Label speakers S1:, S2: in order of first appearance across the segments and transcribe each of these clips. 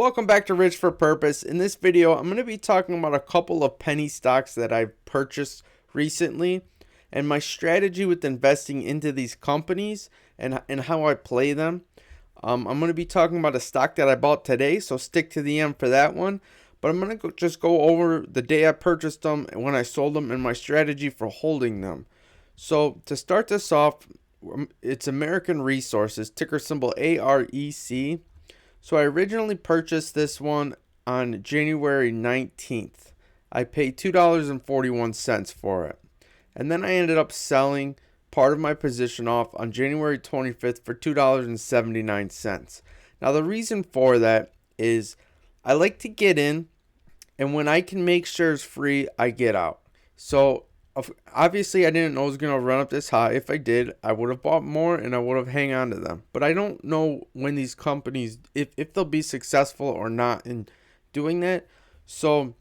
S1: Welcome back to Rich for Purpose. In this video, I'm going to be talking about a couple of penny stocks that I've purchased recently and my strategy with investing into these companies and how I play them. I'm going to be talking about a stock that I bought today, so stick to the end for that one. But I'm going to just go over the day I purchased them and when I sold them and my strategy for holding them. So to start this off, it's American Resources, ticker symbol AREC. So I originally purchased this one on January 19th. I paid $2.41 for it. And then I ended up selling part of my position off on January 25th for $2.79. Now the reason for that is I like to get in, and when I can make shares free, I get out. So obviously I didn't know it was going to run up this high. If I did, I would have bought more and I would have hang on to them. But I don't know when these companies, if they'll be successful or not in doing that. So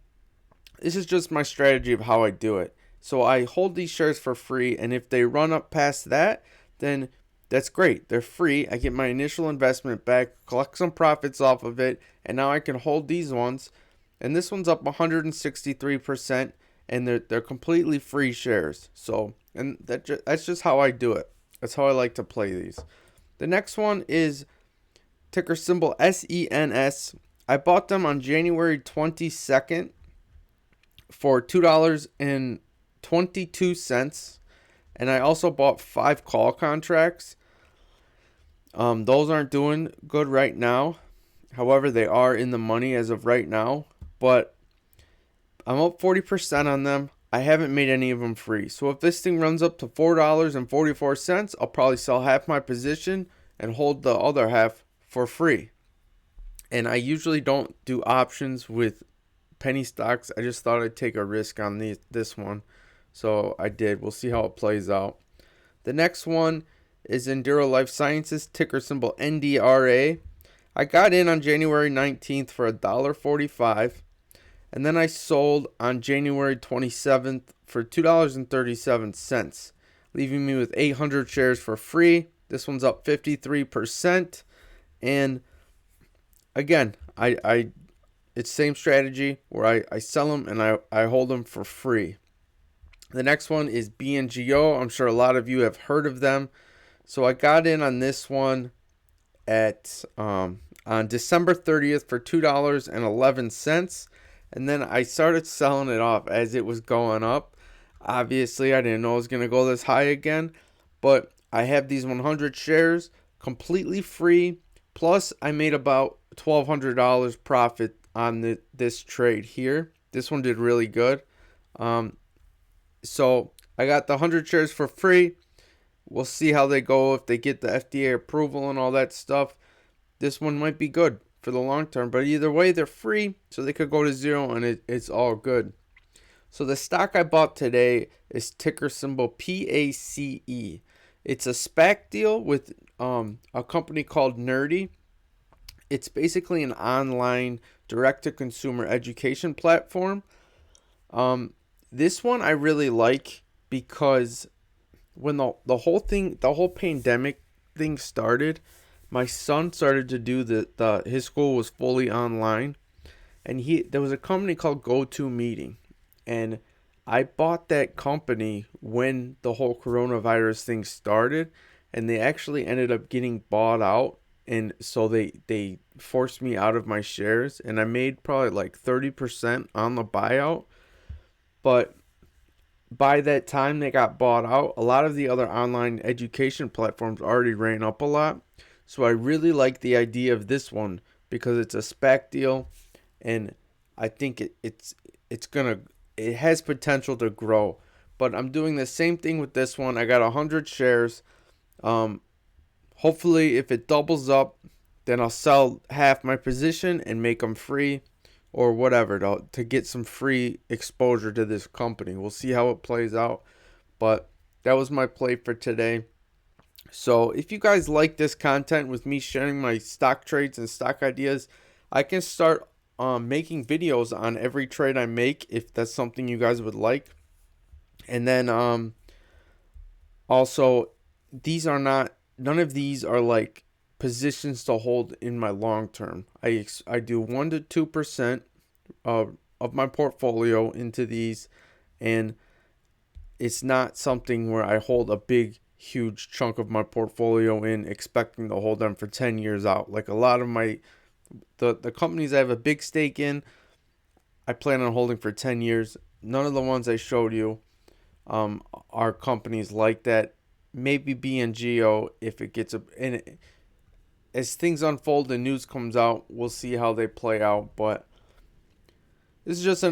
S1: this is just my strategy of how I do it. So I hold these shares for free, and if they run up past that, then that's great. They're free. I get my initial investment back, collect some profits off of it, and now I can hold these ones. And this one's up 163%. And they're completely free shares. So, and that's just how I do it. That's how I like to play these. The next one is ticker symbol SENS. I bought them on January 22nd for $2.22. And I also bought 5 call contracts. Those aren't doing good right now. However, they are in the money as of right now. But I'm up 40% on them. I haven't made any of them free. So if this thing runs up to $4.44, I'll probably sell half my position and hold the other half for free. And I usually don't do options with penny stocks. I just thought I'd take a risk on this one. So I did. We'll see how it plays out. The next one is Enduro Life Sciences, ticker symbol NDRA. I got in on January 19th for $1.45. And then I sold on January 27th for $2.37, leaving me with 800 shares for free. This one's up 53%. And again, it's same strategy where I sell them and I hold them for free. The next one is BNGO. I'm sure a lot of you have heard of them. So I got in on this one at on December 30th for $2.11. And then I started selling it off as it was going up. Obviously, I didn't know it was going to go this high again. But I have these 100 shares completely free. Plus, I made about $1,200 profit on this trade here. This one did really good. So I got the 100 shares for free. We'll see how they go if they get the FDA approval and all that stuff. This one might be good for the long term, but either way they're free, so they could go to zero and it's all good. So the stock I bought today is ticker symbol PACE. It's a SPAC deal with a company called Nerdy. It's basically an online direct-to-consumer education platform. This one I really like because when the whole pandemic thing started, my son started to do his school was fully online, and there was a company called GoToMeeting, and I bought that company when the whole coronavirus thing started, and they actually ended up getting bought out, and so they forced me out of my shares, and I made probably like 30% on the buyout. But by that time they got bought out, a lot of the other online education platforms already ran up a lot. So I really like the idea of this one because it's a SPAC deal, and I think it has potential to grow. But I'm doing the same thing with this one. I got 100 shares. Hopefully, if it doubles up, then I'll sell half my position and make them free, or whatever to get some free exposure to this company. We'll see how it plays out. But that was my play for today. So if you guys like this content with me sharing my stock trades and stock ideas, I can start making videos on every trade I make if that's something you guys would like. And then also, none of these are like positions to hold in my long term. I do 1 to 2% of my portfolio into these, and it's not something where I hold a big huge chunk of my portfolio in expecting to hold them for 10 years out. Like a lot of the companies I have a big stake in, I plan on holding for 10 years. None of the ones I showed you are companies like that. Maybe BNGO if it gets as things unfold and news comes out, we'll see how they play out. But this is just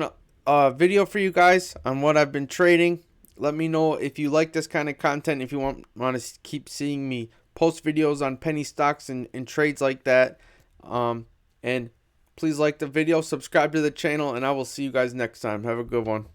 S1: a video for you guys on what I've been trading. Let me know if you like this kind of content, if you want to keep seeing me post videos on penny stocks and trades like that. And please like the video, subscribe to the channel, and I will see you guys next time. Have a good one.